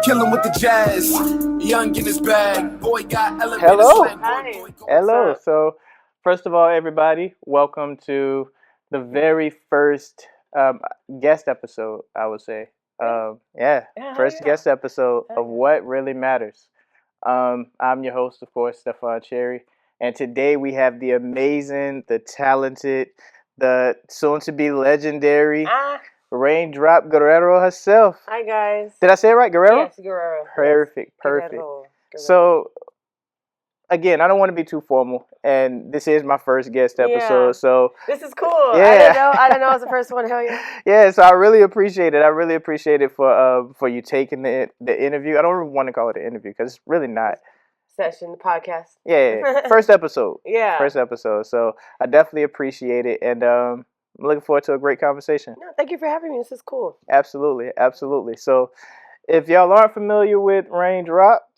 Killing with the jazz, young in his bag. Boy got elevator Hello. slang. Hi. Hello. So, first of all, everybody, welcome to the very first guest episode, I would say. First guest episode of What Really Matters. I'm your host, of course, Stefan Cherry. And today we have the amazing, the talented, the soon-to-be legendary Rainn Guerrero herself. Hi, guys. Did I say it right, Guerrero? Yes, Guerrero. Perfect, perfect. Guerrero. So, again, I don't want to be too formal, and this is my first guest episode, Yeah. so This is cool. Yeah. I didn't know I was the first one. Hell yeah. yeah, so I really appreciate it. I really appreciate it for you taking the interview. I don't really want to call it an interview because it's really not. Session, podcast. Yeah, first episode. Yeah. First episode. So I definitely appreciate it, and I'm looking forward to a great conversation. No, thank you for having me. This is cool. Absolutely, absolutely. So if y'all aren't familiar with Raindrop,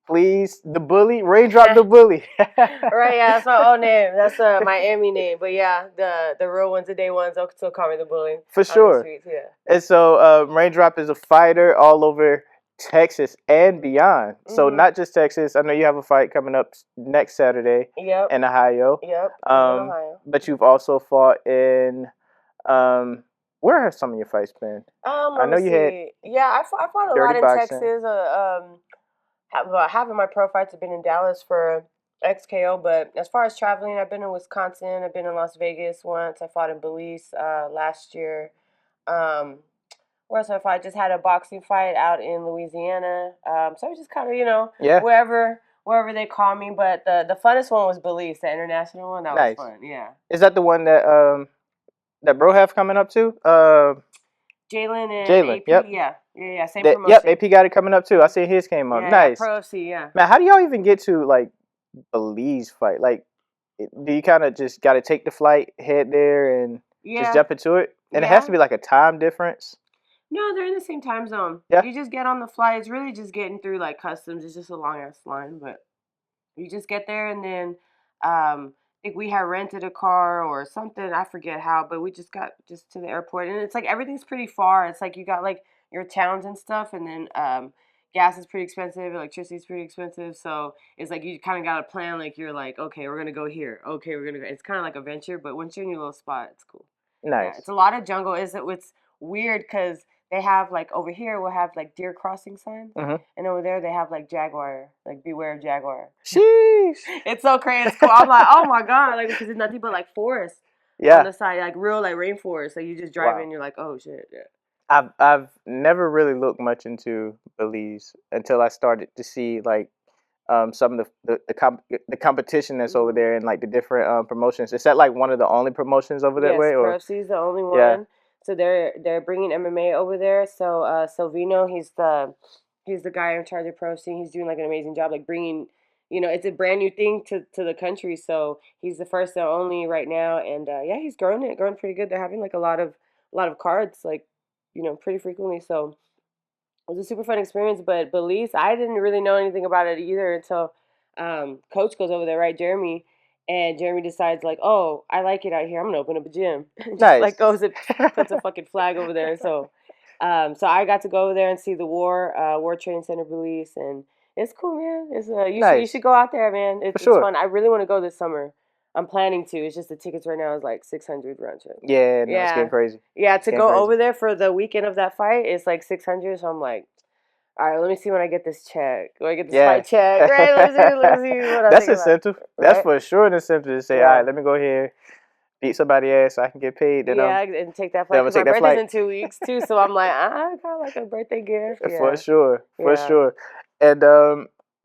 please, the bully, Raindrop the bully. Right, yeah, that's my own name. That's a Miami name. But yeah, the real ones, the day ones, they'll still call me the bully. For On the sure. streets, yeah. And so Raindrop is a fighter all over Texas and beyond. So not just Texas. I know you have a fight coming up next Saturday Yep. in Ohio. Yep. In Um, Ohio. But you've also fought in where have some of your fights been? I know you had Yeah, I fought a dirty lot in boxing. Texas. About half of my pro fights have been in Dallas for XKO, but as far as traveling, I've been in Wisconsin. I've been in Las Vegas once. I fought in Belize last year. Where else have I fought? I just had a boxing fight out in Louisiana. So I was just kind of, Yeah. wherever they call me. But the funnest one was Belize, the international one. That Nice. was fun. Yeah. Is that the one that bro have coming up too? Jalen and Jalen, AP. yep. Yeah. Same promotion. Yep, AP got it coming up too. I see his came up. Yeah, Nice. Pro FC, yeah. Man, how do y'all even get to like Belize fight? Like, do you kind of just got to take the flight, head there, and just jump into it? And it has to be like a time difference. No, they're in the same time zone. Yeah. You just get on the flight. It's really just getting through like customs. It's just a long ass line, but you just get there and then I think we had rented a car or something. I forget how, but we just got just to the airport, and it's like everything's pretty far. It's like you got like your towns and stuff, and then gas is pretty expensive, electricity is pretty expensive. So it's like you kind of got to plan. Like you're like, okay, we're gonna go here. Okay, we're gonna go. It's kind of like a venture, but once you're in your little spot, it's cool. Nice. Yeah, it's a lot of jungle. It's weird because they have like over here we'll have like deer crossing signs, and over there they have like jaguar, like beware of jaguar. Sheesh. It's so crazy. It's cool. I'm like, oh my god, like because it's nothing but like forest on the side, like real like rainforest. So you just drive in, you're like, oh shit. Yeah. I've never really looked much into Belize until I started to see like some of the competition that's over there and like the different promotions. Is that like one of the only promotions over that way? Yes, ProFC is the only one. Yeah. So they're bringing MMA over there. So Silvino, he's the guy in charge of ProFC. He's doing like an amazing job, like bringing, it's a brand new thing to the country. So he's the first and only right now, and he's growing pretty good. They're having like a lot of cards, like pretty frequently. So it was a super fun experience. But Belize, I didn't really know anything about it either until Coach goes over there, right, Jeremy. And Jeremy decides, like, oh, I like it out here. I'm going to open up a gym. Just, Nice. like, goes and puts a fucking flag over there. So so I got to go over there and see the War Training Center Belize. And it's cool, man. It's you should go out there, man. It's fun. I really want to go this summer. I'm planning to. It's just the tickets right now is like $600 round trip. Yeah, no, it's getting crazy. Yeah, to go over there for the weekend of that fight, it's like $600. So I'm like, all right, let me see when I get this check. When I get this fight check, right? Let me see what I That's think incentive. about. That's Right? for sure an incentive to say, all right, let me go here, beat somebody ass so I can get paid. Then and take that flight. Because my birthday's in 2 weeks, too. So I'm like, I kind of like a birthday gift. Yeah. For sure. And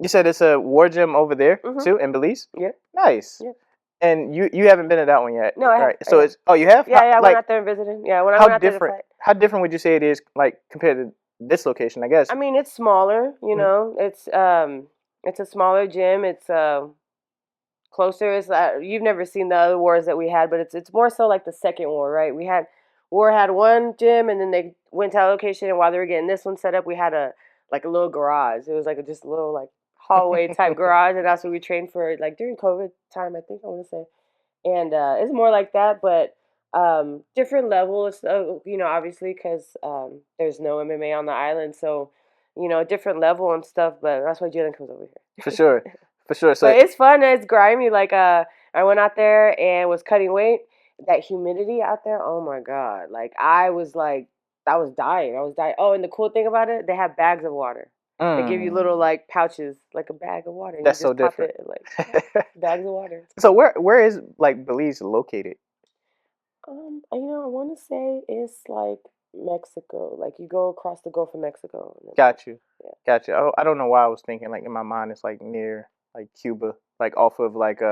you said it's a war gym over there, too, in Belize? Yeah. Nice. Yeah. And you haven't been to that one yet? No, I haven't. Right. So it's, oh, you have? Yeah, I went out there and visited. Yeah, when I went out there to fight. How different would you say it is, like, compared to this location, I guess? I mean, it's smaller, It's a smaller gym. It's closer. It's you've never seen the other wars that we had, but it's more so like the second war, right? War had one gym, and then they went to a location, and while they were getting this one set up, we had a little garage. It was like just a little like hallway type garage, and that's what we trained for, like during COVID time, I think I want to say. And it's more like that, but different levels, obviously, because there's no MMA on the island, so a different level and stuff. But that's why Jalen comes over here. For sure. For sure. So but it's fun. It's grimy. Like I went out there and was cutting weight. That humidity out there. Oh my god. Like I was dying. I was dying. Oh, and the cool thing about it, they have bags of water. They give you little like pouches, like a bag of water. And that's you so just pop different. it, like bags of water. So where is like Belize located? I want to say it's like Mexico. Like you go across the Gulf of Mexico. Got you. Yeah. Got you. I don't know why I was thinking like in my mind it's like near like Cuba, like off of like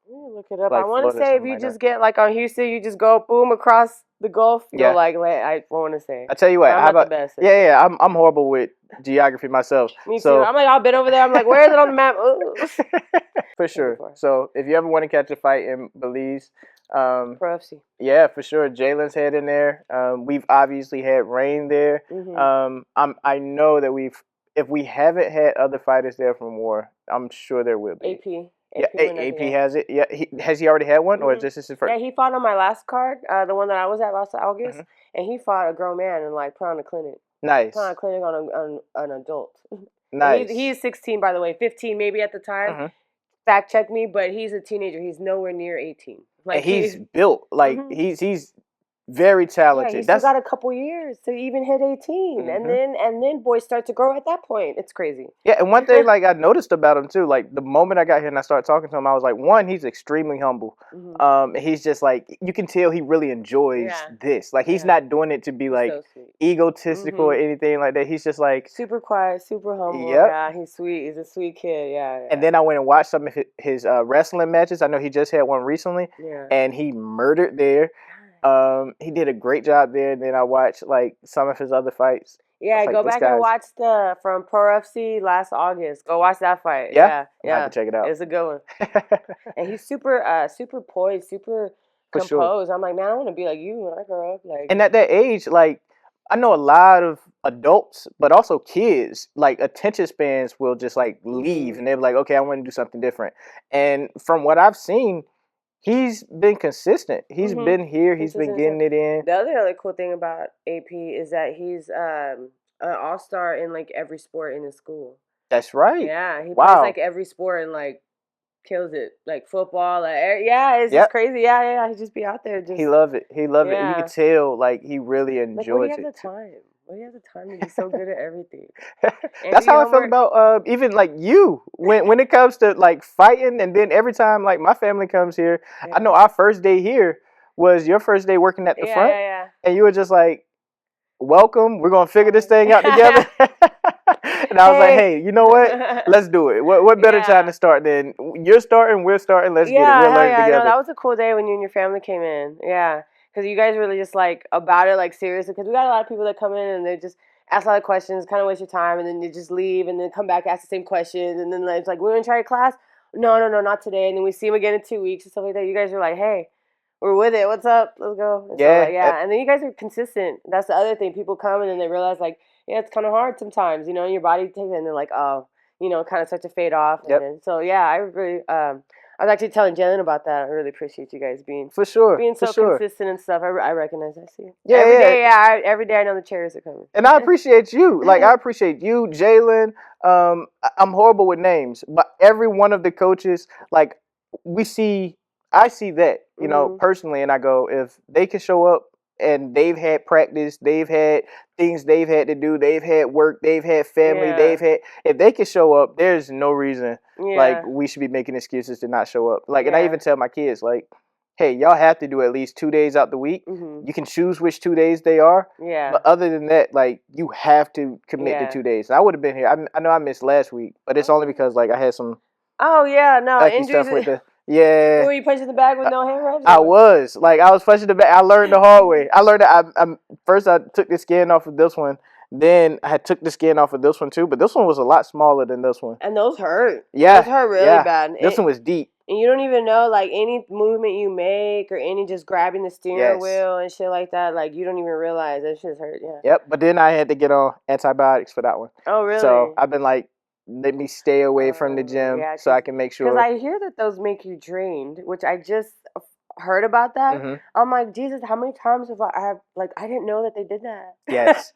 Look it up. like I want to Florida, say if something you like just that. get like on Houston, you just go boom across the Gulf. Yeah. You'll I want to say. I tell you what, I'm how not about the best. yeah, I'm horrible with geography myself. Me so, too. I'm like, I've been over there. I'm like, where is it on the map? For sure. So if you ever want to catch a fight in Belize, Pro FC. Yeah, for sure. Jalen's head in there. We've obviously had Rainn there. Mm-hmm. I know that if we haven't had other fighters there from War, I'm sure there will be. AP. Yeah, AP has it. Yeah, has he already had one, or is this his first? Yeah, he fought on my last card, the one that I was at last August, and he fought a grown man and like put on a clinic. Nice. Put on a clinic on an adult. Nice. He's 16, by the way, 15 maybe at the time. Fact check me, but he's a teenager. He's nowhere near 18. Like and he's built. Like he's very talented. Yeah, he's still got a couple years to even hit 18, and then boys start to grow at that point. It's crazy. Yeah, and one thing like I noticed about him too, like the moment I got here and I started talking to him, I was like, one, he's extremely humble. He's just like you can tell he really enjoys this. Like he's not doing it to be like egotistical or anything like that. He's just like super quiet, super humble. Yep. Yeah, he's sweet. He's a sweet kid. Yeah. And then I went and watched some of his wrestling matches. I know he just had one recently, and he murdered there. He did a great job there. And then I watched like some of his other fights. Yeah, like, go back and watch from Pro FC last August. Go watch that fight. Yeah. I have to check it out. It's a good one. And he's super poised, super composed. Sure. I'm like, man, I want to be like you when I grow up. Like, and at that age, like I know a lot of adults, but also kids, like attention spans will just like leave, and they're like, okay, I want to do something different. And from what I've seen, he's been consistent. He's been here. He's been getting it in. The other really cool thing about AP is that he's an all-star in like every sport in his school. That's right. Yeah, he plays like every sport and like kills it. Like football, it's just crazy. Yeah, he just be out there. He loved it. He loved it. You could tell like he really enjoys it. Where do you have the time? Where do you have the time to be so good at everything? That's how I feel about even like you when it comes to like fighting, and then every time like my family comes here, I know our first day here was your first day working at the front, and you were just like, "Welcome, we're gonna figure this thing out together." And I was like, "Hey, you know what? Let's do it. What better time to start than you're starting, we're starting. Let's get it. We'll learn it together." No, that was a cool day when you and your family came in. Yeah. Because you guys really just like about it, like seriously. Because we got a lot of people that come in and they just ask a lot of questions, kind of waste your time, and then they just leave and then come back, ask the same questions, and then it's like, we're gonna try a class. No, not today. And then we see them again in 2 weeks and stuff like that. You guys are like, hey, we're with it. What's up? Let's go. And and then you guys are consistent. That's the other thing. People come and then they realize like, yeah, it's kind of hard sometimes. And your body takes it, and they're like, oh, kind of start to fade off. And then, so I really. I was actually telling Jalen about that. I really appreciate you guys being so consistent and stuff. I recognize that. See, every day I know the cherries are coming. And I appreciate you. Like I appreciate you, Jalen. I'm horrible with names, but every one of the coaches, like I see that personally, and I go, if they can show up and they've had practice, they've had things they've had to do, they've had work, they've had family, if they can show up, there's no reason like we should be making excuses to not show up. Like, and I even tell my kids, like, hey, y'all have to do at least 2 days out the week. You can choose which 2 days they are. But other than that, like, you have to commit to 2 days. And I would have been here. I know I missed last week, but it's only because like I had some injuries stuff with the Yeah. Were you punching the bag with no hand rubs? I was punching the bag. I learned the hard way. I learned that first I took the skin off of this one. Then I took the skin off of this one too, but this one was a lot smaller than this one. And those hurt. Yeah. Those hurt really bad. This one was deep. And you don't even know, like, any movement you make or any just grabbing the steering wheel and shit like that. Like, you don't even realize that shit's hurt. Yeah. Yep. But then I had to get on antibiotics for that one. Oh, really? So I've been like, let me stay away from the gym so I can make sure. Because I hear that those make you drained, which I just heard about that. Mm-hmm. I'm like, Jesus, how many times have I didn't know that they did that.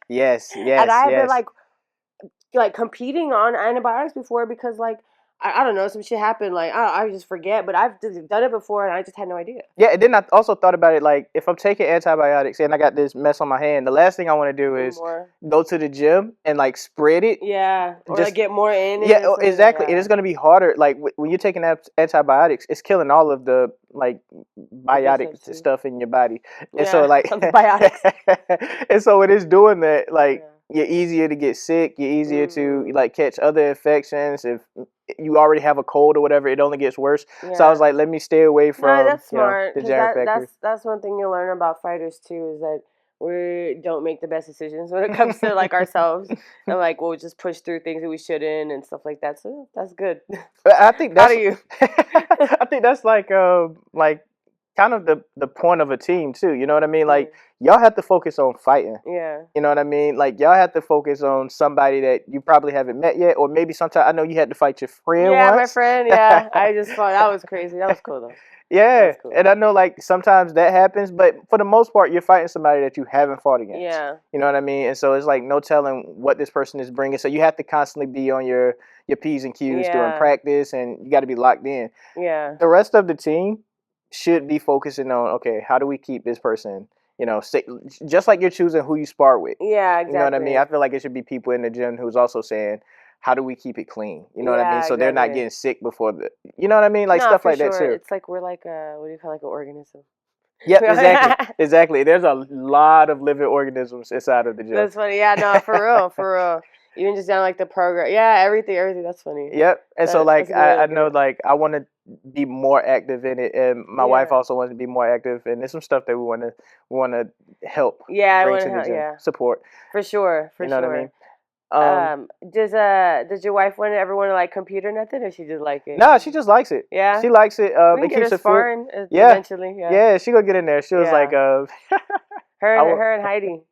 Yes. And I've been like, like competing on antibiotics before because like I don't know, some shit happened. Like I just forget, but I've done it before and I just had no idea. Yeah, and then I also thought about it like if I'm taking antibiotics and I got this mess on my hand, the last thing I want to do is go to the gym and like spread it. Yeah, or like get more in it. Yeah, exactly. It is going to be harder. Like when you're taking antibiotics, it's killing all of the like biotic stuff in your body, and so like biotics. And so when it's doing that, like you're easier to get sick. You're easier to like catch other infections. If you already have a cold or whatever, it only gets worse. Yeah. So I was like, let me stay away from that's smart, the germ factor. That's one thing you learn about fighters too, is that we don't make the best decisions when it comes to like ourselves, and like we'll just push through things that we shouldn't and stuff like that. So that's good. I think that's How do you? I think that's like kind of the point of a team too. You know what I mean? Like y'all have to focus on fighting. Yeah. You know what I mean? Like y'all have to focus on somebody that you probably haven't met yet, or maybe sometime I know you had to fight your friend. Yeah, once. my friend. Yeah, I just thought that was crazy. That was cool though. Yeah, cool. And I know like sometimes that happens, but for the most part, you're fighting somebody that you haven't fought against. Yeah. You know what I mean? And so it's like no telling what this person is bringing. So you have to constantly be on your P's and Q's during practice, and you got to be locked in. Yeah. The rest of the team should be focusing on, okay, how do we keep this person, just like you're choosing who you spar with. Yeah, exactly. You know what I mean? I feel like it should be people in the gym who's also saying, how do we keep it clean? You know what I mean? So they're not getting sick before you know what I mean? Like stuff like that too. It's like we're like what do you call, like an organism? Yep, exactly. Exactly. There's a lot of living organisms inside of the gym. That's funny. Yeah, no, for real. Even just down like the program. Yeah, everything. That's funny. Yep. And so like I know like I want to be more active in it, and my wife also wants to be more active, and there's some stuff that we want to help. Yeah, bring to the gym. Support. For sure. You know what I mean? Does your wife ever want to like compete or nothing, or she just like it? No, she just likes it. Yeah, she likes it. It keeps her sparring eventually. Yeah, she gonna get in there. She was like, her and Heidi.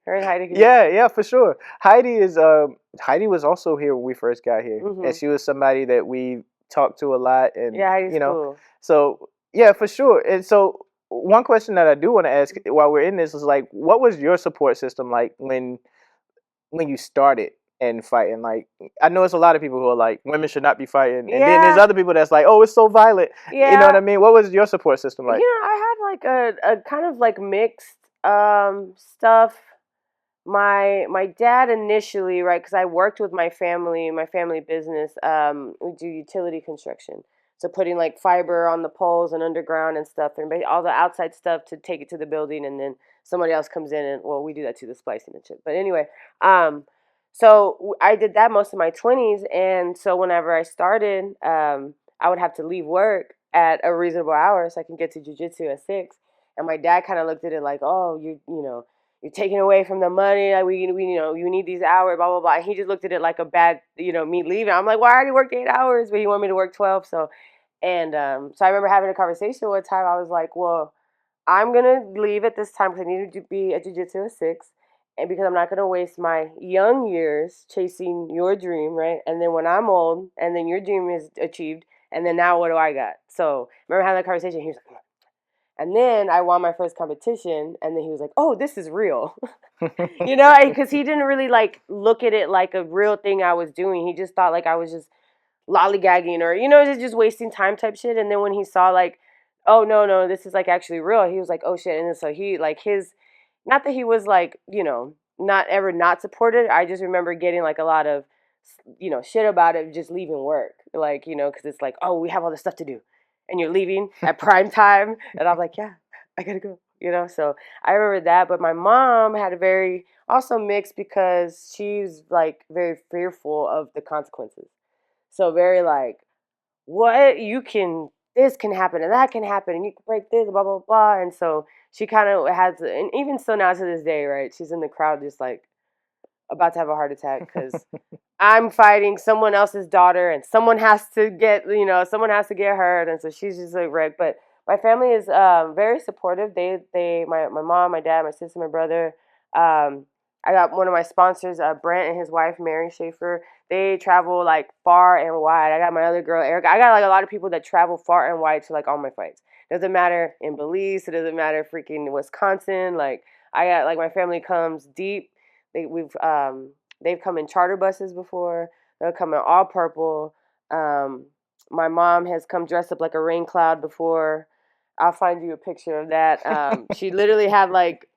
Yeah, for sure. Heidi was also here when we first got here, and she was somebody that we talked to a lot, and Heidi's cool. So yeah, for sure. And so one question that I do want to ask while we're in this is like, what was your support system like when you started? And fighting, like I know it's a lot of people who are like women should not be fighting, and then there's other people that's like, oh, it's so violent. Yeah. You know what I mean? What was your support system like? I had like a kind of like mixed stuff. My dad initially, right, because I worked with my family business. We do utility construction, so putting like fiber on the poles and underground and stuff, and all the outside stuff to take it to the building, and then somebody else comes in and we do that too, the splicing and shit. But anyway, so I did that most of my 20s, and so whenever I started, I would have to leave work at a reasonable hour so I can get to jiu-jitsu at 6. And my dad kind of looked at it like, oh, you're taking away from the money. Like we you need these hours, blah blah blah. And he just looked at it like a bad, me leaving. I'm like, well, I already worked 8 hours, but he wanted me to work 12. So I remember having a conversation one time. I was like, well, I'm gonna leave at this time because I need to be at jiu-jitsu at 6. And because I'm not going to waste my young years chasing your dream, right? And then when I'm old, and then your dream is achieved, and then now what do I got? So I remember having that conversation. He was like, and then I won my first competition, and then he was like, oh, this is real. Because he didn't really like look at it like a real thing I was doing. He just thought like I was just lollygagging or, just wasting time type shit. And then when he saw like, oh, no, this is like actually real, he was like, oh shit. And then so he like not that he was like, not supported. I just remember getting like a lot of, shit about it just leaving work. Like, because it's like, oh, we have all this stuff to do. And you're leaving at prime time. And I'm like, yeah, I gotta go. So I remember that. But my mom had a very also mixed because she's like very fearful of the consequences. So very like, this can happen and that can happen and you can break this, blah, blah, blah. And so she kind of has, and even still now to this day, right, she's in the crowd just like about to have a heart attack because I'm fighting someone else's daughter and someone has to get hurt. And so she's just like wrecked. But my family is very supportive. My mom, my dad, my sister, my brother. I got one of my sponsors, Brent, and his wife, Mary Schaefer. They travel like far and wide. I got my other girl, Erica. I got like a lot of people that travel far and wide to like all my fights. Doesn't matter in Belize. It doesn't matter freaking Wisconsin. Like I got like my family comes deep. We've They've come in charter buses before. They'll come in all purple. My mom has come dressed up like a rain cloud before. I'll find you a picture of that. She literally had like,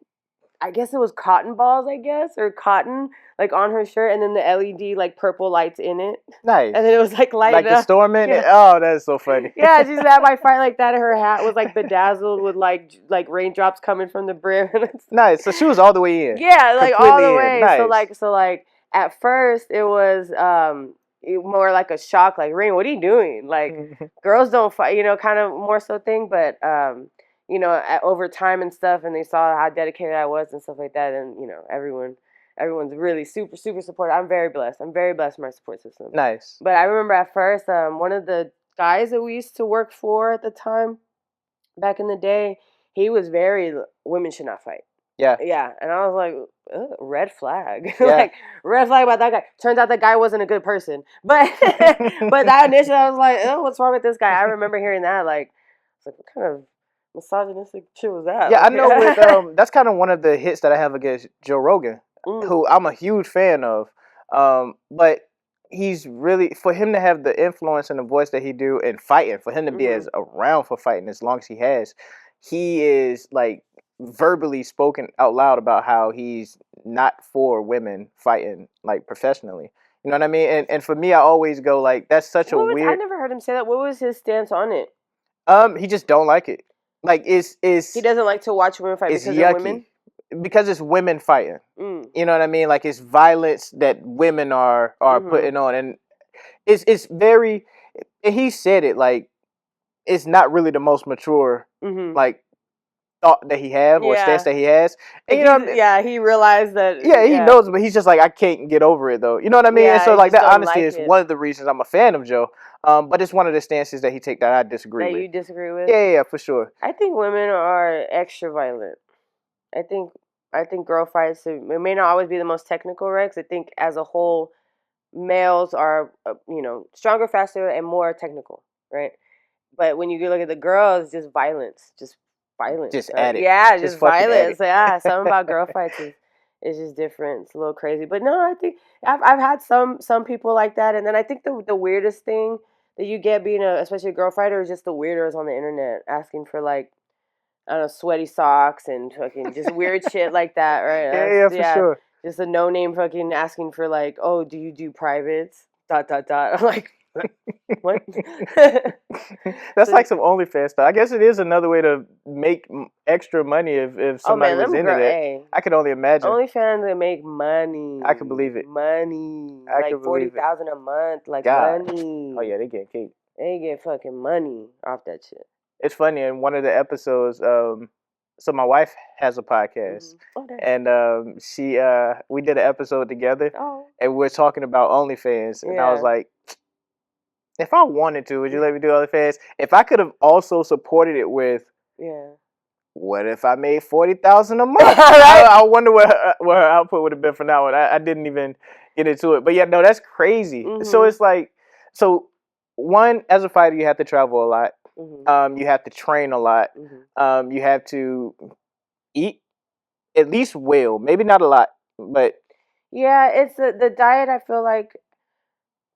I guess it was cotton balls, I guess, or cotton, like on her shirt, and then the LED like purple lights in it. Nice. And then it was like lighting like the up. storm in it. Yeah. Oh, that's so funny. Yeah, she just had my fight like that, and her hat was like bedazzled with like raindrops coming from the brim. Nice. So she was all the way in. Yeah, like all Completely the in. way. Nice. So like at first it was more like a shock, like, Rainn, what are you doing? Like, girls don't fight, you know, kind of more so thing. But you know, over time and stuff, and they saw how dedicated I was and stuff like that, and you know, everyone's really super supportive. I'm very blessed. I'm very blessed for my support system. Nice. But I remember at first, one of the guys that we used to work for at the time, back in the day, he was very, women should not fight. Yeah. Yeah, and I was like, red flag. Yeah. Like, red flag about that guy. Turns out that guy wasn't a good person. But but that initially I was like, oh, what's wrong with this guy? I remember hearing that, like, it's like, what kind of misogynistic shit was that? Yeah, like, I know with that's kind of one of the hits that I have against Joe Rogan, who I'm a huge fan of. But he's really, for him to have the influence and the voice that he do in fighting, for him to be as around for fighting as long as he is like verbally spoken out loud about how he's not for women fighting like professionally. You know what I mean? And for me, I always go like, that's such a weird. I never heard him say that. What was his stance on it? He just don't like it. Like, it's he doesn't like to watch women fight because yucky. they're women? Because it's women fighting. You know what I mean? Like, it's violence that women are putting on, and it's very. And he said it like, it's not really the most mature like thought that he have or stance that he has. And you know, he realized that. Yeah, he knows, but he's just like, I can't get over it though. You know what I mean? Yeah, and so like that honestly like is one of the reasons I'm a fan of Joe. But it's one of the stances that he take that I disagree with. That you disagree with? Yeah, for sure. I think women are extra violent. I think girl fights, it may not always be the most technical, right? 'Cause I think as a whole, males are, you know, stronger, faster, and more technical, right? But when you look at the girls, just violence. Just at it. Yeah, just violence. Yeah, something about girl fights is just different. It's a little crazy. But no, I think I've had some people like that. And then I think the weirdest thing that you get being especially a girl fighter is just the weirdos on the internet asking for, like, I don't know, sweaty socks and fucking just weird shit like that, right? Yeah, for sure. Just a no-name fucking asking for, like, oh, do you do privates? ... I'm like, what? That's like some OnlyFans stuff. I guess it is another way to make extra money if somebody was into that. I could only imagine. OnlyFans, they make money. I can believe it. Money. Like $40,000 a month. Like, God. money. Oh yeah, they get cake. They get fucking money off that shit. It's funny, in one of the episodes, so my wife has a podcast, and we did an episode together, and we're talking about OnlyFans, and I was like, if I wanted to, would you let me do OnlyFans? If I could have also supported it with, what if I made $40,000 a month? I wonder what her output would have been for that one. I didn't even get into it, but yeah, no, that's crazy. So it's like, so one, as a fighter, you have to travel a lot. You have to train a lot. You have to eat at least well, maybe not a lot, but yeah, it's the diet. I feel like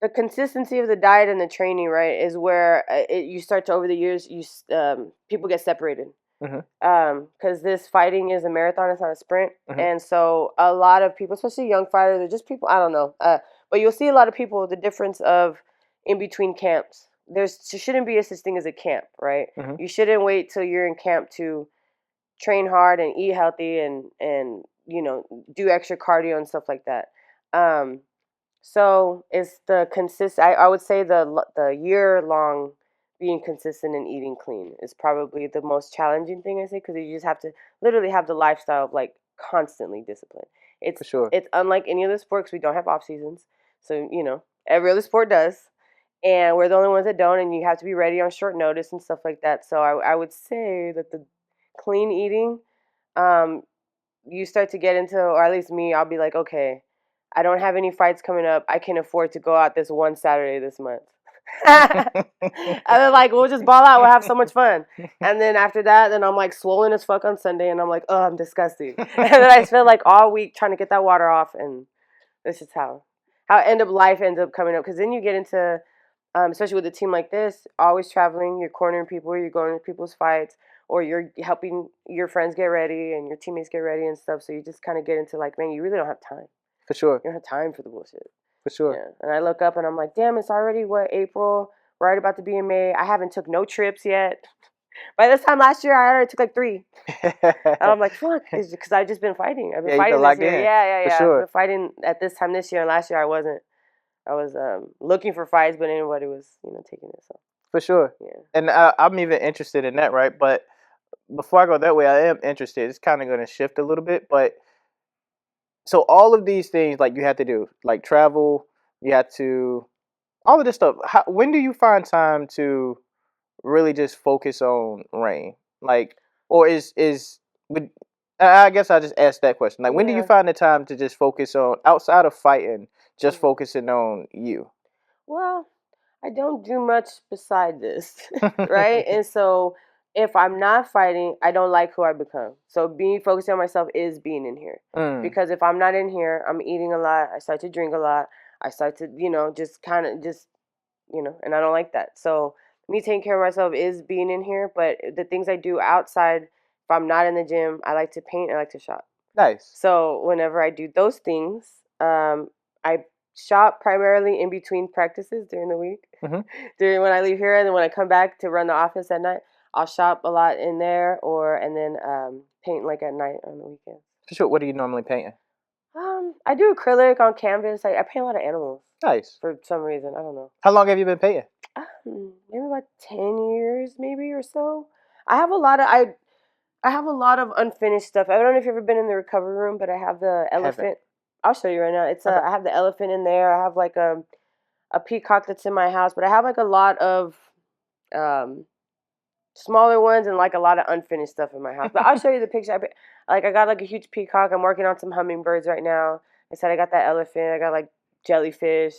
the consistency of the diet and the training, right, is where you start to, over the years, people get separated. Because this fighting is a marathon, it's not a sprint, and so a lot of people, especially young fighters, or just people, I don't know, but you'll see a lot of people, the difference of in between camps. There shouldn't be a such thing as a camp, right? You shouldn't wait till you're in camp to train hard and eat healthy and you know, do extra cardio and stuff like that. So it's the I would say the year-long being consistent and eating clean is probably the most challenging thing, I say, because you just have to literally have the lifestyle of, like, constantly disciplined. It's for sure. It's unlike any other sport because we don't have off seasons. So, you know, every other sport does. And we're the only ones that don't, and you have to be ready on short notice and stuff like that. So I would say that the clean eating, you start to get into, or at least me, I'll be like, okay, I don't have any fights coming up. I can afford to go out this one Saturday this month. And then, like, we'll just ball out. We'll have so much fun. And then after that, then I'm, like, swollen as fuck on Sunday, and I'm like, oh, I'm disgusting. And then I spend, like, all week trying to get that water off, and This is how life ends up coming up. Because then you get into, especially with a team like this, always traveling. You're cornering people. You're going to people's fights, or you're helping your friends get ready and your teammates get ready and stuff. So you just kind of get into like, man, you really don't have time. For sure. You don't have time for the bullshit. For sure. Yeah. And I look up and I'm like, damn, it's already April. Right about to be in May. I haven't took no trips yet. By this time last year, I already took like 3. And I'm like, fuck, because I've just been fighting. I've been fighting this year. Yeah. For sure. I've been fighting at this time this year, and last year I wasn't. I was looking for fights, but anybody was, taking it. So. For sure. Yeah. And I'm even interested in that, right? But before I go that way, I am interested. It's kind of going to shift a little bit, but so all of these things, like, you have to do, like travel, you have to, all of this stuff. When do you find time to really just focus on Rainn? Like, or I guess I'll just ask that question. Like, when do you find the time to just focus on, outside of fighting, just focusing on you? Well, I don't do much beside this, right? And so if I'm not fighting, I don't like who I become. So being focused on myself is being in here. Because if I'm not in here, I'm eating a lot. I start to drink a lot. I start to, just kind of and I don't like that. So me taking care of myself is being in here. But the things I do outside, if I'm not in the gym, I like to paint. I like to shop. Nice. So whenever I do those things, I shop primarily in between practices during the week. During when I leave here, and then when I come back to run the office at night, I'll shop a lot in there, and then paint like at night on the weekend. For sure. What are you normally painting? I do acrylic on canvas. I paint a lot of animals. Nice. For some reason, I don't know. How long have you been painting? Maybe about 10 years, maybe or so. I have a lot of unfinished stuff. I don't know if you've ever been in the recovery room, but I have the elephant. I'll show you right now. It's I have the elephant in there. I have like a peacock that's in my house, but I have like a lot of smaller ones and like a lot of unfinished stuff in my house. But I'll show you the picture. I got like a huge peacock. I'm working on some hummingbirds right now. I said I got that elephant. I got like jellyfish.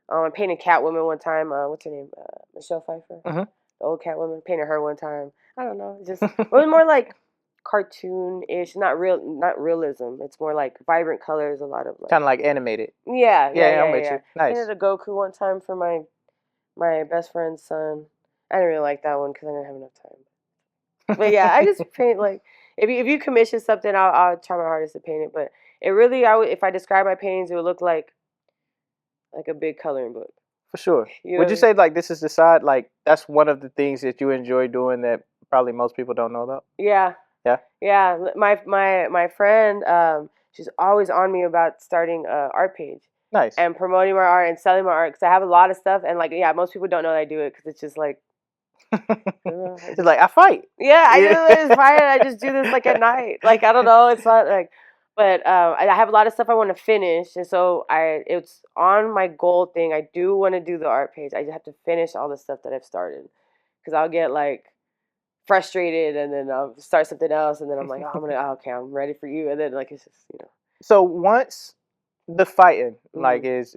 I painted Catwoman one time. What's her name? Michelle Pfeiffer. The old Catwoman. Painted her one time. I don't know. It was more like cartoon-ish, not realism. It's more like vibrant colors, a lot of like, kind of like animated. Yeah. I'm with you. Nice. I painted a Goku one time for my best friend's son. I didn't really like that one because I didn't have enough time. But yeah, I just paint like if you commission something, I'll try my hardest to paint it. But it really, if I describe my paintings, it would look like a big coloring book. For sure. Would you say like this is the side, like that's one of the things that you enjoy doing that probably most people don't know about? Yeah. My friend, she's always on me about starting an art page. Nice. And promoting my art and selling my art because I have a lot of stuff and like most people don't know that I do it because it's just like. It's like I fight. Yeah, I just fight. I just do this like at night. Like I don't know. It's not like. But I have a lot of stuff I want to finish, and so it's on my goal thing. I do want to do the art page. I just have to finish all the stuff that I've started, because I'll get like frustrated, and then I'll start something else, and then I'm like, I'm ready for you, and then like it's just So once the fighting like is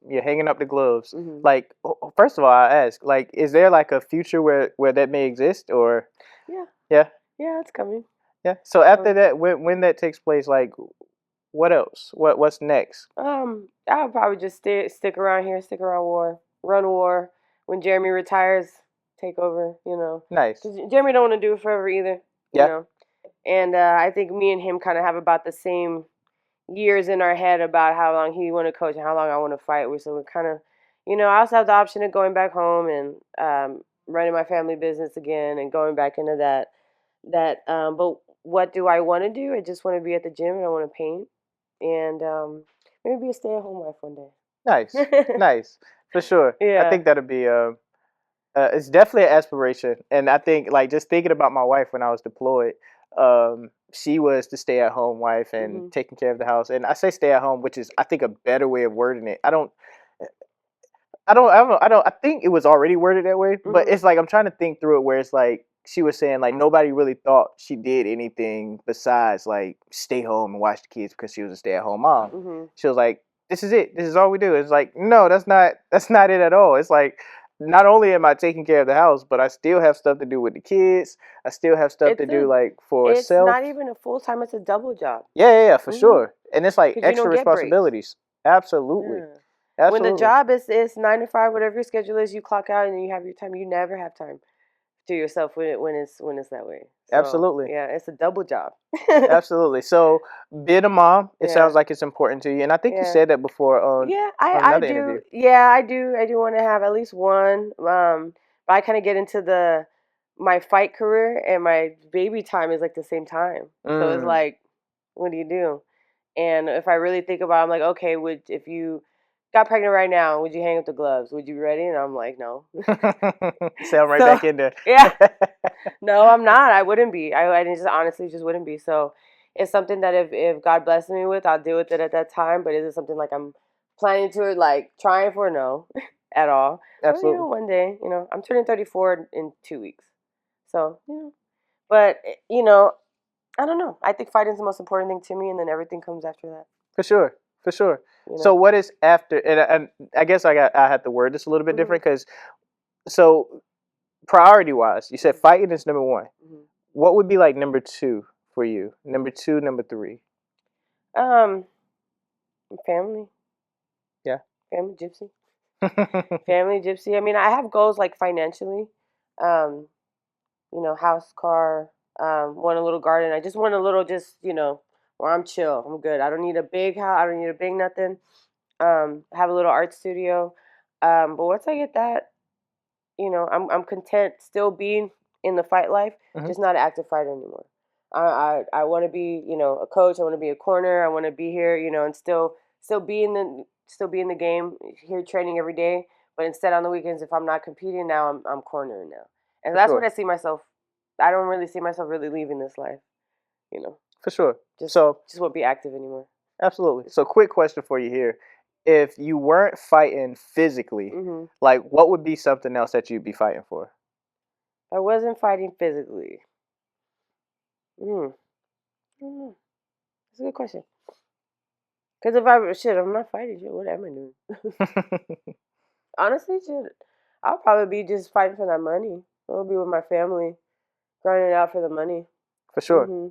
you're hanging up the gloves, like first of all, I ask, like, is there like a future where that may exist, or? Yeah, it's coming. Yeah. So after that, when that takes place, like, what else? What's next? I'll probably just stick around here, run war. When Jeremy retires, take over. Nice. 'Cause Jeremy don't want to do it forever either. You know. And I think me and him kind of have about the same years in our head about how long he want to coach and how long I want to fight. So we're kind of, I also have the option of going back home and running my family business again and going back into that. But what do I want to do? I just want to be at the gym and I want to paint and maybe be a stay-at-home wife one day. Nice, nice, for sure. Yeah. I think that'll be it's definitely an aspiration, and I think like just thinking about my wife when I was deployed, she was the stay-at-home wife and taking care of the house. And I say stay-at-home, which is I think a better way of wording it. I think it was already worded that way, but it's like I'm trying to think through it where it's like. She was saying like nobody really thought she did anything besides like stay home and watch the kids because she was a stay-at-home mom. She was like, "This is it. This is all we do." It's like, no, that's not it at all. It's like not only am I taking care of the house, but I still have stuff to do with the kids. I still have stuff to do like for self. It's not even a full-time. It's a double job. Yeah, for sure. And it's like extra responsibilities. Absolutely. Yeah. When the Absolutely. job is 9 to 5, whatever your schedule is, you clock out and you have your time. You never have time to yourself when it's that way. So Absolutely. yeah, it's a double job. Absolutely. So being a mom, it sounds Yeah. like it's important to you, and I think you Yeah. said that before Yeah, I on I another do. interview. Yeah, I do want to have at least one. But I kind of get into the my fight career and my baby time is like the same time. So it's Mm. like, what do you do? And if I really think about it, I'm like, okay, would if you got pregnant right now, would you hang up the gloves? Would you be ready? And I'm like, no. Sound right So back in there. yeah, no, I'm not. I wouldn't be. I just honestly just wouldn't be. So it's something that if God blesses me with, I'll deal with it at that time. But is it something like I'm planning to like trying for? No, at all. But Absolutely. one day, I'm turning 34 in 2 weeks. So but I don't know. I think fighting's the most important thing to me, and then everything comes after that. For sure. For sure. You So know. what is after? And I guess I had to word this a little bit Mhm. different because so priority wise, you said Mhm. fighting is number one. Mhm. What would be like number two for you? Number two, number three. Um, family, Yeah. family gypsy. Family gypsy. I mean, I have goals like financially, um, house, car, want a little garden. I just want a little, just where I'm chill. I'm good. I don't need a big house. I don't need a big nothing. Have a little art studio. But once I get that, I'm content still being in the fight life, Mhm. just not an active fighter anymore. I want to be, a coach. I want to be a corner. I want to be here, and still be in the game here training every day. But instead on the weekends, if I'm not competing now, I'm cornering now, and For that's what sure. I see myself. I don't really see myself really leaving this life, you know. For sure. Just So just won't be active anymore. absolutely. So quick question for you here. If you weren't fighting physically, Hmm. like what would be something else that you'd be fighting for? I wasn't fighting physically. Mm. I don't know. That's a good question. Because if I'm not fighting shit. What am I doing? Honestly, shit, I'll probably be just fighting for that money. I'll be with my family, grinding it out for the money. For sure. Hmm.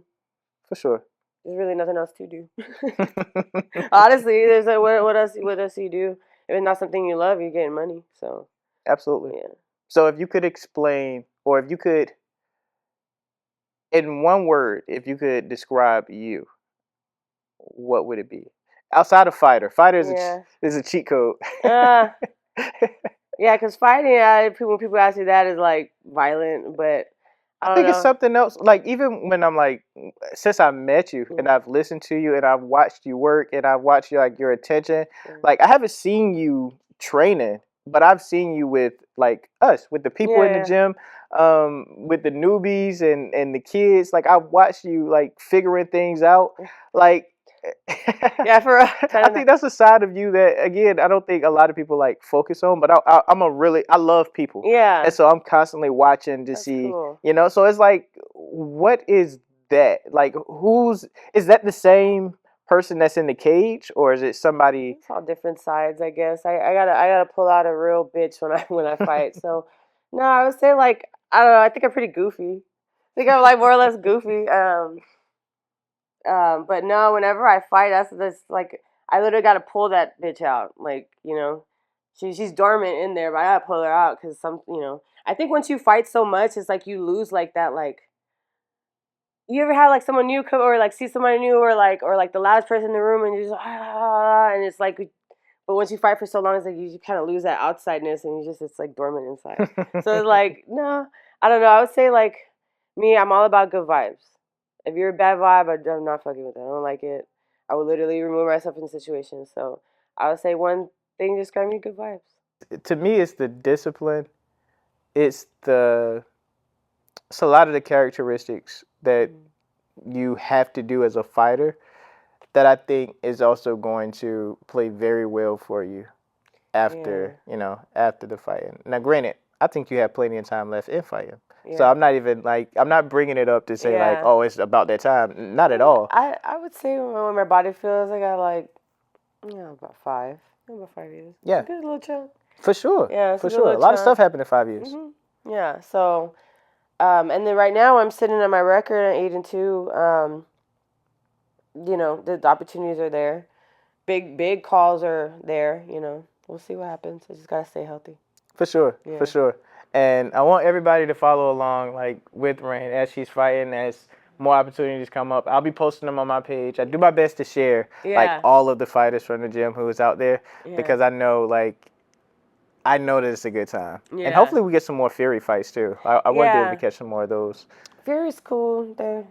For sure. There's really nothing else to do. Honestly, there's like what else? What else do you do? If it's not something you love, you're getting money. So Absolutely. yeah. So if you could explain, or if you could, in one word, if you could describe you, what would it be? Outside of fighter, fighter Yeah. is a cheat code. Uh, yeah, because fighting, when people ask you that, is like violent, but I I don't think it's know. something else. Like even when I'm like, since I met you and Mm, I've listened to you and I've watched you work and I've watched your attention. mm. Like I haven't seen you training, but I've seen you with like us, with the people in the Yeah, gym, with the newbies and the kids. Like I've watched you like figuring things out. yeah. Like Yeah, for I think that's a side of you that again I don't think a lot of people like focus on. But I love people, yeah, and so I'm constantly watching to that's see, cool. So it's like, what is that? Like, is that the same person that's in the cage, or is it somebody? It's all different sides, I guess. I gotta pull out a real bitch when I fight. So no, I would say like I don't know. I think I'm pretty goofy. I think I'm like more or less goofy. But no, whenever I fight, that's like I literally gotta pull that bitch out. Like she's dormant in there, but I gotta pull her out because I think once you fight so much, it's like you lose like that like. You ever had like someone new come or like see somebody new or like the loudest person in the room and you're just and it's like but once you fight for so long it's like you kind of lose that outsideness and it's like dormant inside. So it's like no, I don't know. I would say like me, I'm all about good vibes. If you're a bad vibe, I'm not fucking with it. I don't like it. I would literally remove myself from situations. So I would say one thing describe me good vibes. To me, it's the discipline. It's the it's a lot of the characteristics that Mm. you have to do as a fighter that I think is also going to play very well for you Yeah, after the fighting. Now, granted, I think you have plenty of time left in fighting. So yeah, I'm not bringing it up to say like, yeah. oh, it's about that time. Not at Yeah, all. I would say when my body feels I got like about five. About 5 years. It's a Yeah, good little chunk. for sure, Yeah, it's a for good sure. A little lot of stuff chunk. happened in 5 years. Yeah. So, and then right now I'm sitting on my record at 8-2. The opportunities are there. big calls are there. We'll see what happens. I just gotta stay healthy. For sure, Yeah. for sure. And I want everybody to follow along, like with Rainn as she's fighting, as more opportunities come up. I'll be posting them on my page. I do my best to share like all of the fighters from the gym who is out there because I know that it's a good time. Yeah. And hopefully we get some more Fury fights too. I want to be able to catch some more of those. Fury's cool. They're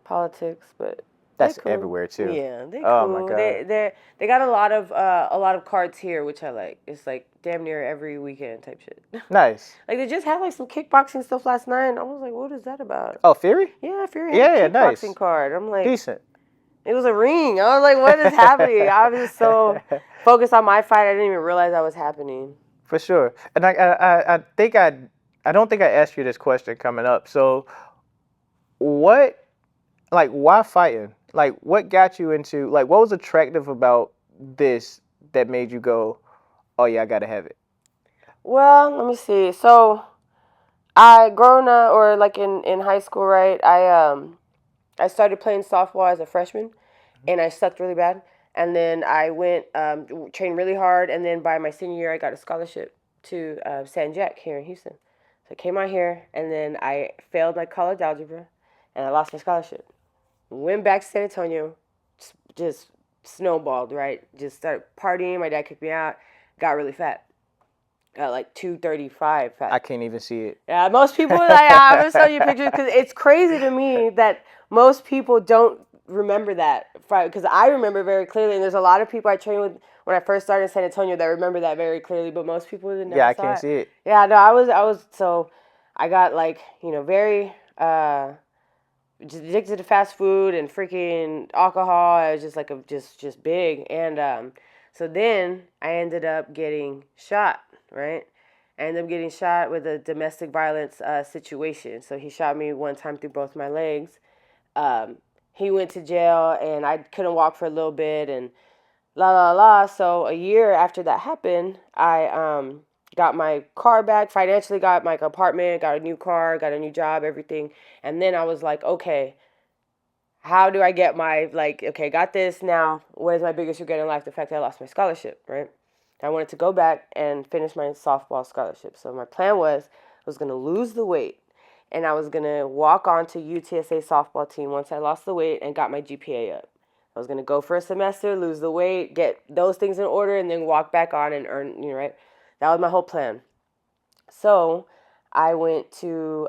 politics, but that's cool. Everywhere too. Yeah, they cool. Oh my god. They got a lot of cards here, which I like. It's like damn near every weekend type shit. Nice. Like they just had like some kickboxing stuff last night. And I was like, what is that about? Oh, Fury? Yeah, Fury had a kickboxing card. I'm like, decent. It was a ring. I was like, what is happening? I was just so focused on my fight, I didn't even realize that was happening. For sure. And I don't think I asked you this question coming up. So, why fighting? Like, what got you into, like, what was attractive about this that made you go, oh yeah, I gotta have it? Well, let me see. So, I grown up, or like in high school, right? I started playing softball as a freshman, and I sucked really bad. And then I went trained really hard, and then by my senior year, I got a scholarship to San Jack here in Houston. So I came out here, and then I failed my college algebra, and I lost my scholarship. Went back to San Antonio, just snowballed, right? Just started partying. My dad kicked me out. Got really fat. Got like 235 fat. I can't even see it. Yeah, most people, I'm going to show you pictures because it's crazy to me that most people don't remember that fight, because I remember very clearly, and there's a lot of people I trained with when I first started in San Antonio that remember that very clearly, but most people didn't know. Yeah, I can't see it. Yeah, no, I was so I got like, very just addicted to fast food and freaking alcohol. I was just like just big, and so then I ended up getting shot, right? I ended up getting shot with a domestic violence situation. So he shot me one time through both my legs. He went to jail, and I couldn't walk for a little bit, and So a year after that happened, I got my car back, financially got my apartment, got a new car, got a new job, everything. And then I was like, okay, how do I get got this now. What is my biggest regret in life? The fact that I lost my scholarship, right? I wanted to go back and finish my softball scholarship. So my plan was I was going to lose the weight, and I was going to walk on to UTSA softball team once I lost the weight and got my GPA up. I was going to go for a semester, lose the weight, get those things in order, and then walk back on and earn, right? That was my whole plan. So I went to,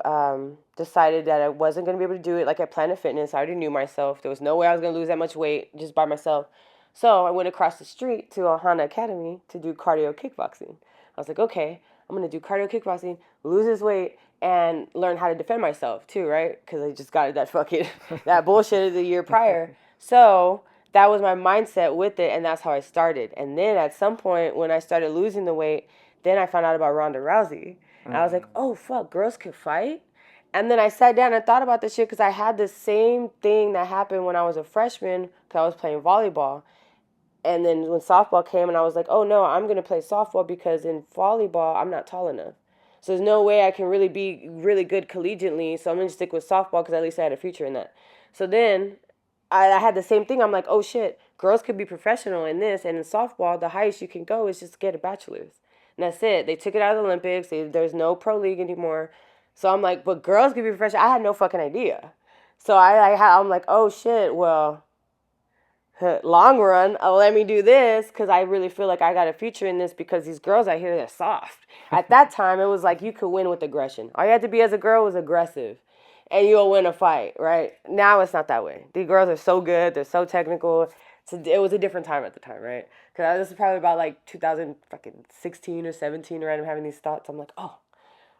decided that I wasn't going to be able to do it like at Planet Fitness. I already knew myself. There was no way I was going to lose that much weight just by myself. So I went across the street to Ohana Academy to do cardio kickboxing. I was like, okay, I'm going to do cardio kickboxing, lose this weight, and learn how to defend myself too, right? Because I just got that bullshit the year prior. So that was my mindset with it, and that's how I started. And then at some point when I started losing the weight, then I found out about Ronda Rousey. And I was like, oh, fuck, girls can fight? And then I sat down and thought about this shit because I had the same thing that happened when I was a freshman because I was playing volleyball. And then when softball came, and I was like, oh, no, I'm going to play softball because in volleyball, I'm not tall enough. So there's no way I can really be really good collegiately, so I'm going to stick with softball because at least I had a future in that. So then I had the same thing. I'm like, oh, shit, girls could be professional in this, and in softball, the highest you can go is just get a bachelor's. And that's it. They took it out of the Olympics. There's no pro league anymore. So I'm like, but girls could be professional. I had no fucking idea. So I'm like, oh, shit, well, long run, let me do this because I really feel like I got a future in this because these girls out here, they're soft. At that time, it was like you could win with aggression. All you had to be as a girl was aggressive, and you'll win a fight, right? Now it's not that way. These girls are so good. They're so technical. It was a different time at the time, right? Because this is probably about like 2016 or 17, right? I'm having these thoughts. I'm like, oh,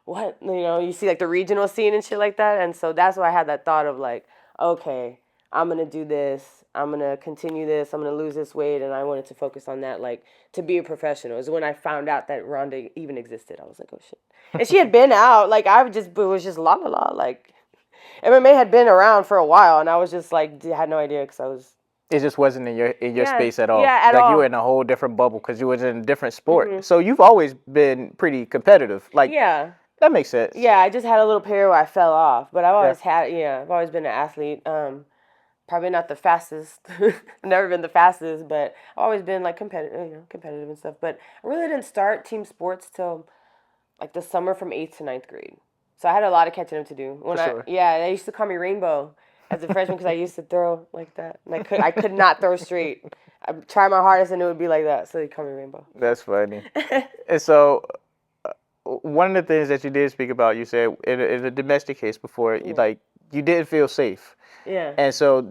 what? You see like the regional scene and shit like that. And so that's why I had that thought of like, okay, I'm going to do this. I'm going to continue this. I'm going to lose this weight. And I wanted to focus on that, like, to be a professional. Is when I found out that Ronda even existed. I was like, oh, shit. And she had been out. Like, it was just la, la, la. Like, MMA had been around for a while. And I was just, like, had no idea because I was... It just wasn't in your space at all. Yeah, at all. You were in a whole different bubble because you was in a different sport. Mm-hmm. So you've always been pretty competitive. Like, yeah. That makes sense. Yeah, I just had a little period where I fell off. But I've always I've always been an athlete. probably not the fastest. I've never been the fastest, but I've always been like competitive and stuff. But I really didn't start team sports till like the summer from 8th to ninth grade. So I had a lot of catching up to do. Sure. They used to call me Rainbow as a freshman because I used to throw like that, and I could not throw straight. I tried my hardest and it would be like that. So they call me Rainbow. That's funny. And so, one of the things that you did speak about, you said in a domestic case before, you didn't feel safe. Yeah. And so,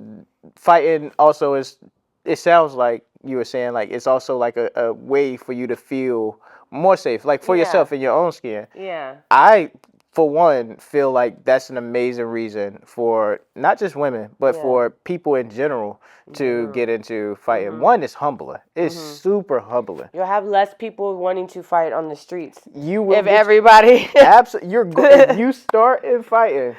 fighting also is. It sounds like you were saying like it's also like a way for you to feel more safe, like for yourself in your own skin. Yeah. I, for one, feel like that's an amazing reason for not just women, but for people in general to get into fighting. One, it's humbling. It's super humbling. You'll have less people wanting to fight on the streets. You will if everybody. Absolutely. If you start in fighting,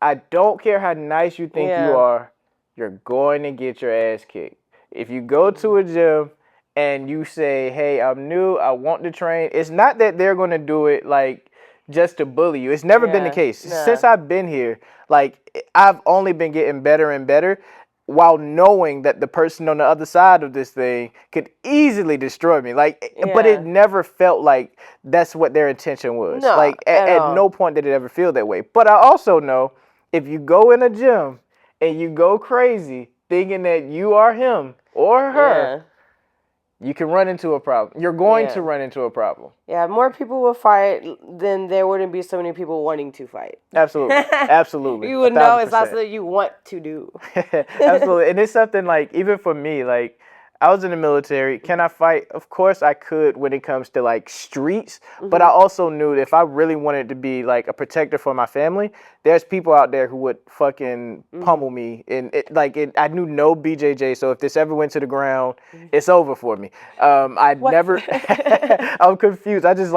I don't care how nice you think you are, you're going to get your ass kicked. If you go to a gym and you say, hey, I'm new, I want to train, it's not that they're going to do it like just to bully you. It's never been the case. Since I've been here, like I've only been getting better and better while knowing that the person on the other side of this thing could easily destroy me. Like, but it never felt like that's what their intention was. No, like at no point did it ever feel that way. But I also know if you go in a gym and you go crazy thinking that you are him or her, you can run into a problem. You're going to run into a problem. Yeah, more people will fight, then there wouldn't be so many people wanting to fight. Absolutely. Absolutely. You would know it's not something you want to do. Absolutely. And it's something like, even for me, like, I was in the military. Can I fight? Of course I could when it comes to like streets, but I also knew that if I really wanted to be like a protector for my family, there's people out there who would fucking pummel me. And I knew no BJJ, so if this ever went to the ground, it's over for me. Never, I'm confused. I just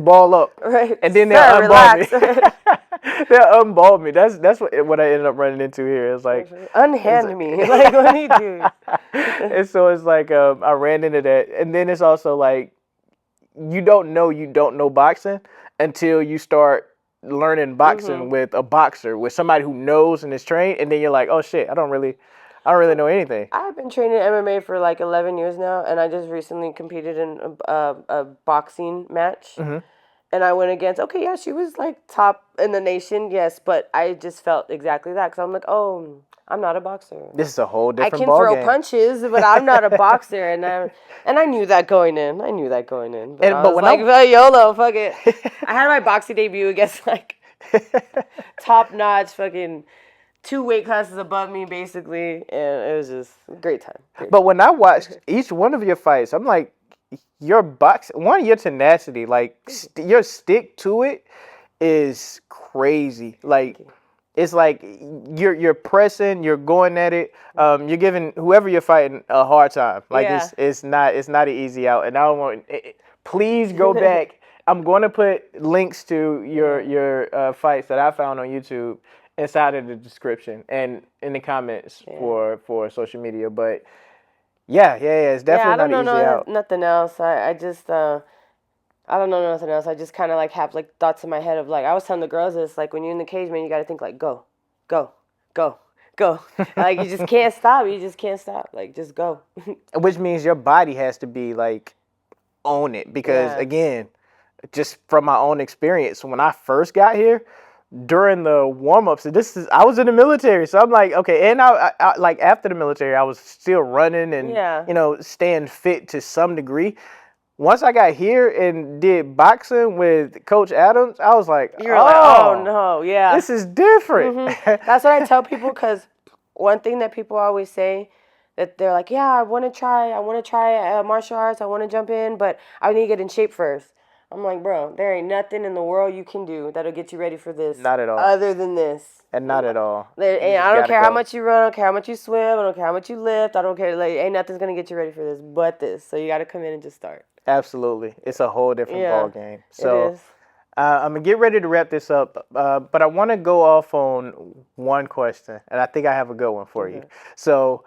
ball up. Right. And then they'll unball me. They'll unball me. That's what I ended up running into here. It's like, unhand me. Like, what do you do? And so it's like I ran into that, and then it's also like you don't know boxing until you start learning boxing with a boxer, with somebody who knows and is trained, and then you're like, oh shit, I don't really know anything. I've been training MMA for like 11 years now, and I just recently competed in a boxing match. And I went against, she was like top in the nation, yes, but I just felt exactly that because I'm like, oh, I'm not a boxer. This is a whole different ballgame. I can throw punches, but I'm not a boxer, and I knew that going in. But when I was like, YOLO, fuck it. I had my boxing debut against like top notch fucking 2 weight classes above me, basically, and it was just a great time. But when I watched each one of your fights, I'm like, your tenacity, like your stick to it is crazy. Like it's like you're pressing, you're going at it. You're giving whoever you're fighting a hard time. Like it's not an easy out. And I don't want. Please go back. I'm going to put links to your fights that I found on YouTube inside of the description and in the comments for social media. But yeah, it's definitely not easy out. Nothing else. I just I don't know nothing else. I just kind of like have like thoughts in my head of like, I was telling the girls this, like when you're in the cage, man, you got to think like go. Like you just can't stop. Like just go. Which means your body has to be like on it because again, just from my own experience, when I first got here, during the warm-ups, I was in the military, so I'm like, okay, and I like after the military, I was still running and staying fit to some degree. Once I got here and did boxing with Coach Adams, I was like, oh no, yeah, this is different. That's what I tell people, because one thing that people always say, that they're like, yeah, I want to try martial arts, I want to jump in, but I need to get in shape first. I'm like, bro, there ain't nothing in the world you can do that'll get you ready for this. Not at all. Other than this. And not at all. And I don't care how much you run, I don't care how much you swim, I don't care how much you lift, I don't care. Like, ain't nothing's going to get you ready for this but this. So you got to come in and just start. Absolutely. It's a whole different ball game. So it is. I'm going to get ready to wrap this up, but I want to go off on one question, and I think I have a good one for you. So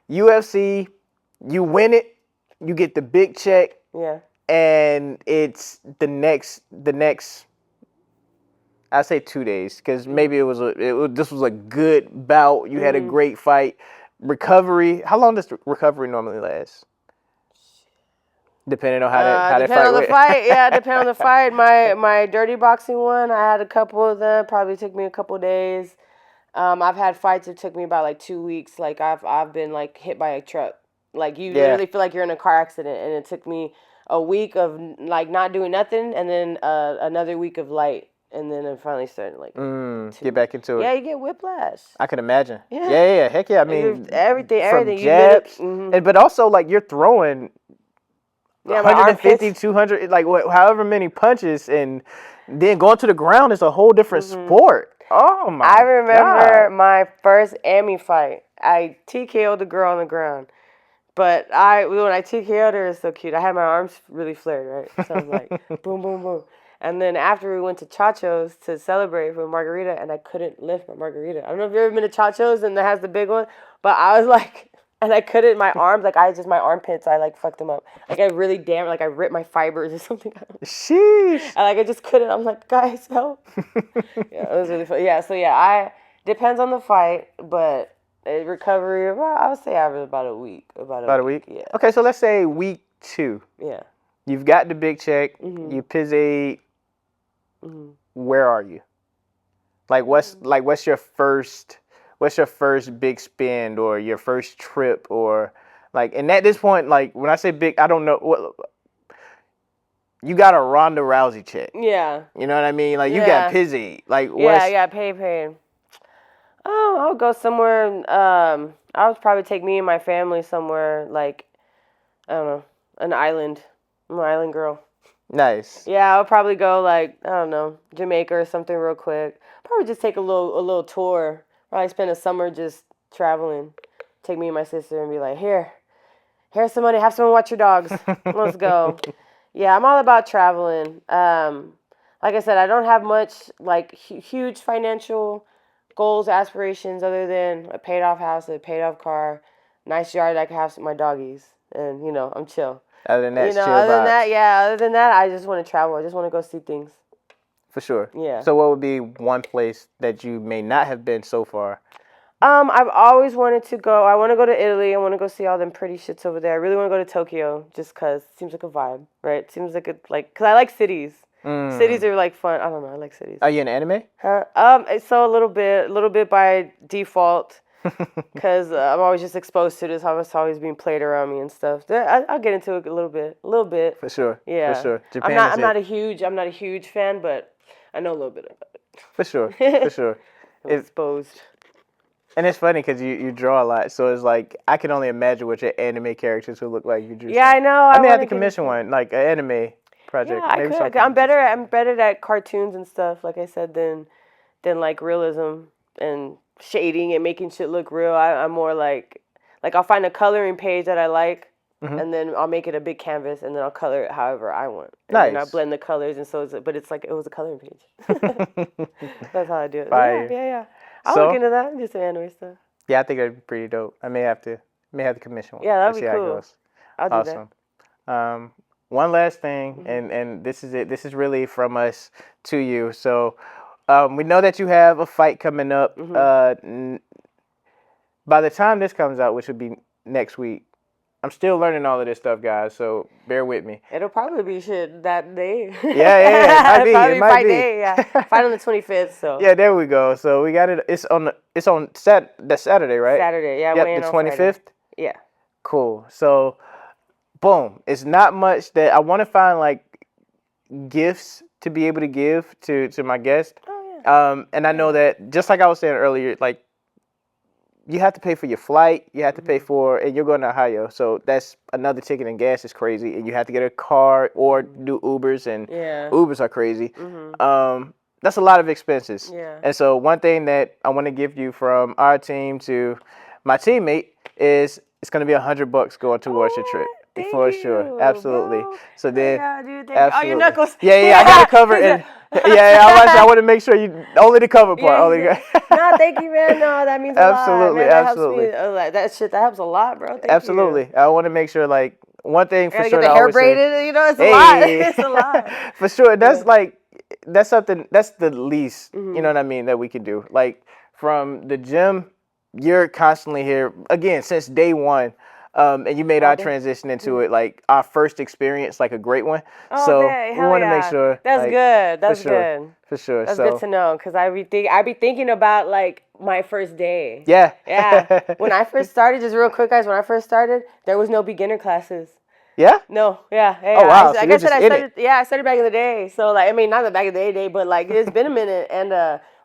UFC, you win it, you get the big check. Yeah. And it's the next I say 2 days because maybe this was a good bout. You had a great fight. Recovery. How long does recovery normally last? Depending on how that fight went. Yeah, depending on the fight. My dirty boxing one, I had a couple of them. Probably took me a couple of days. I've had fights that took me about like 2 weeks. Like I've been like hit by a truck. Like you literally feel like you're in a car accident, and it took me a week of like not doing nothing, and then another week of light, and then it finally started like get back into it. Yeah, you get whiplash. I can imagine. Yeah. Heck yeah. I mean, everything. Jabs, but also like you're throwing 150, 200, like however many punches, and then going to the ground is a whole different sport. Oh my! I remember my first Amy fight. I TKO'd the girl on the ground, but when I TKO'd her, it was so cute. I had my arms really flared, right? So I was like, boom, boom, boom. And then after we went to Chacho's to celebrate for margarita, and I couldn't lift my margarita. I don't know if you've ever been to Chacho's and that has the big one, but I was like, and I couldn't, my arms, like my armpits, I like fucked them up. Like I really like I ripped my fibers or something. Sheesh. And like I just couldn't. I'm like, guys, help. Yeah, it was really fun. Yeah, so yeah, depends on the fight, but recovery, well, I would say average about a week. About a week? Yeah. Okay, so let's say week 2. Yeah. You've got the big check. You pizzade. Where are you? Like what's your first big spend or your first trip or like, and at this point, like when I say big, I don't know what you got a Ronda Rousey check. Yeah. You know what I mean? Like you got pizzade. Like paid. Oh, I'll go somewhere. I would probably take me and my family somewhere like, I don't know, an island. I'm an island girl. Nice. Yeah, I'll probably go like, I don't know, Jamaica or something real quick. Probably just take a little tour. Probably spend a summer just traveling. Take me and my sister and be like, here's some money. Have someone watch your dogs. Let's go. Yeah, I'm all about traveling. Like I said, I don't have much like huge financial goals, aspirations other than a paid off house, a paid off car, nice yard I can have my doggies, and I'm chill. Other than that, other than that, I just want to travel. I just want to go see things. For sure. Yeah. So what would be one place that you may not have been so far? I've always wanted to go. I want to go to Italy. I want to go see all them pretty shits over there. I really want to go to Tokyo just because it seems like a vibe, right? It seems like because I like cities. Cities are like fun. I don't know. I like cities. Are you in anime? Huh? So a little bit by default. Because I'm always just exposed to this. It's always being played around me and stuff. I'll get into it a little bit. For sure. Yeah. For sure. Japan I'm not a huge fan, but I know a little bit about it. For sure. For sure. Exposed. And it's funny because you draw a lot, so it's like I can only imagine what your anime characters would look like. You drew. Yeah, I know. I may have to commission one, like an anime project. Yeah, I could. I'm better at cartoons and stuff, like I said, than like realism and shading and making shit look real. I'm more like I'll find a coloring page that I like, and then I'll make it a big canvas, and then I'll color it however I want. And then I'll blend the colors, and but it's like it was a coloring page. That's how I do it. Fire. Yeah. I'll look into that. Do some anime stuff. Yeah, I think that'd be pretty dope. I may have to commission one. Yeah, that'd be cool. How it goes. I'll do that. Awesome. One last thing, and this is it. This is really from us to you. So. We know that you have a fight coming up. By the time this comes out, which would be next week, I'm still learning all of this stuff, guys. So bear with me. It'll probably be shit that day. Yeah. It might be. Day, yeah. Fight on the 25th. So. Yeah, there we go. So we got it. It's on that's Saturday, right? Saturday. Yeah. Yep, the 25th. Yeah. Cool. So, boom. It's not much that I want to find like gifts to be able to give to my guest. And I know that, just like I was saying earlier, like, you have to pay for your flight, you have to pay for, and you're going to Ohio, so that's another ticket, and gas is crazy, and you have to get a car or do Ubers, and Ubers are crazy. That's a lot of expenses. Yeah. And so one thing that I want to give you from our team to my teammate is it's going to be $100 going towards your trip. Thank for you, sure, absolutely. Bro. So then, dude, absolutely. Oh, your knuckles. Yeah, I gotta cover it. I want to make sure you only the cover part. No, thank you, man. No, that means a lot. Man, that helps me. That helps a lot, bro. Thank you. I want to make sure, like, one thing for sure. Get the hair braided. It's a lot. It's a lot. For sure. That's like that's something. That's the least. Mm-hmm. You know what I mean, that we could do. Like from the gym, you're constantly here again since day one. And you made our transition into it, like our first experience, like a great one. Oh, so dang, we hell want to yeah. make sure. That's like, good. That's for sure, good. For sure. That's so, good to know, because I be thinking about like my first day. Yeah. Yeah. When I first started, just real quick, guys. When I first started, there was no beginner classes. Yeah. No. Yeah. Hey, Oh wow. like I said, I started. Yeah, I started back in the day. So like, I mean, not the back in the day, but like it's been a minute. And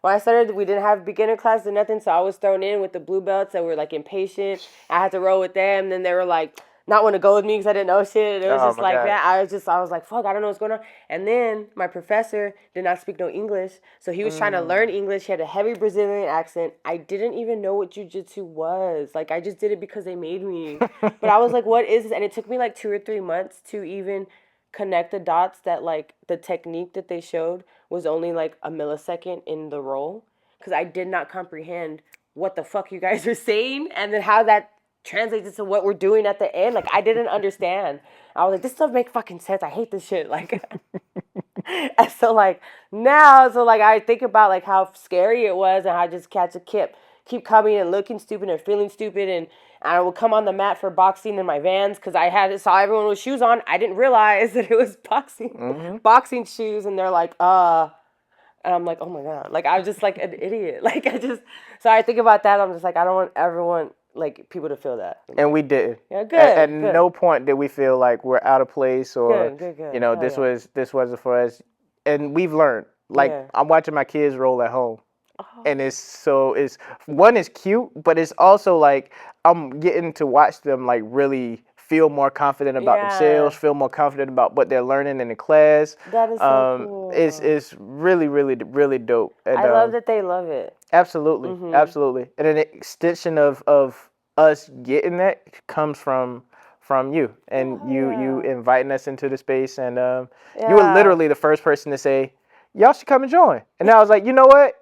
when I started, we didn't have beginner classes or nothing. So I was thrown in with the blue belts that were like impatient. I had to roll with them. Then they were like, not want to go with me because I didn't know shit. It was just like that. I was like, fuck, I don't know what's going on. And then my professor did not speak no English. So he was trying to learn English. He had a heavy Brazilian accent. I didn't even know what jiu-jitsu was. Like, I just did it because they made me. But I was like, what is this? And it took me like 2 or 3 months to even connect the dots that like the technique that they showed was only like a millisecond in the roll. Because I did not comprehend what the fuck you guys are saying and then how that translates into what we're doing at the end. Like, I didn't understand. I was like, this doesn't make fucking sense. I hate this shit. Like, and so like now, so like I think about like how scary it was and how I just catch a keep coming and looking stupid and feeling stupid, and I would come on the mat for boxing in my Vans because I saw everyone with shoes on. I didn't realize that it was boxing shoes, and they're like, and I'm like, oh my God, like I was just like an idiot. Like so I think about that. I'm just like, I don't want everyone, like, people to feel that. And we didn't. Yeah, good. At no point did we feel like we're out of place or good. you know, this wasn't for us. And we've learned. Like I'm watching my kids roll at home. And it's one is cute, but it's also like I'm getting to watch them like really feel more confident about themselves, feel more confident about what they're learning in the class. That is so cool. It's really, really, really dope. And, I love that they love it. Absolutely, absolutely. And an extension of us getting that comes from you and you inviting us into the space, and you were literally the first person to say, y'all should come and join. And I was like, you know what?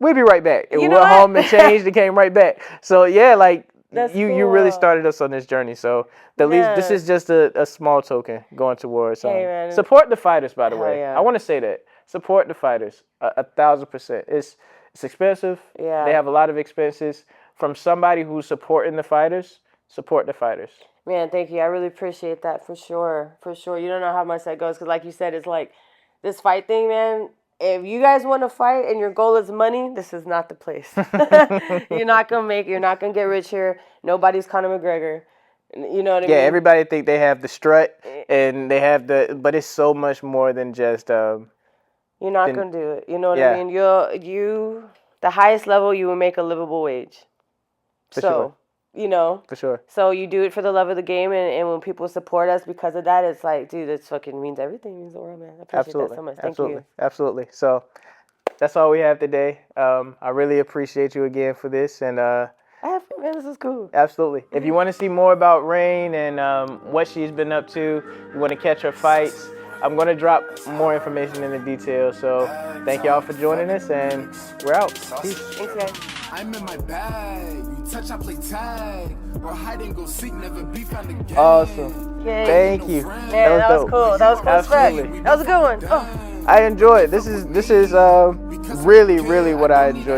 We'll be right back. And we went home and changed and came right back. So yeah, like you really started us on this journey. So at least this is just a small token going towards support the fighters, by the way. I want to say that. Support the fighters 1,000%. It's expensive. Yeah. They have a lot of expenses. From somebody who's supporting the fighters, support the fighters. Man, thank you. I really appreciate that for sure. For sure. You don't know how much that goes because, like you said, it's like this fight thing, man. If you guys want to fight and your goal is money, this is not the place. You're not gonna get rich here. Nobody's Conor McGregor. You know what I mean? Yeah, everybody think they have the strut and they have but it's so much more than just. You're not gonna do it. You know what I mean? The highest level, you will make a livable wage. For sure. You know. For sure. So you do it for the love of the game, and when people support us because of that, it's like, dude, this fucking means everything. It means the world, man. I appreciate that so much. Thank you. Absolutely. So that's all we have today. I really appreciate you again for this, and man, this is cool. Absolutely. If you want to see more about Rainn and what she's been up to, you want to catch her fights, I'm going to drop more information in the details. So thank y'all for joining us, and we're out. Peace. Thanks, guys. I'm in my bag. You touch, I play tag. Or hide and go seek, never be found again. Awesome. Yay. Thank you. Man, that was cool. That was cool. Absolutely. That was a good one. Oh. I enjoy it. This is really, really what I enjoy.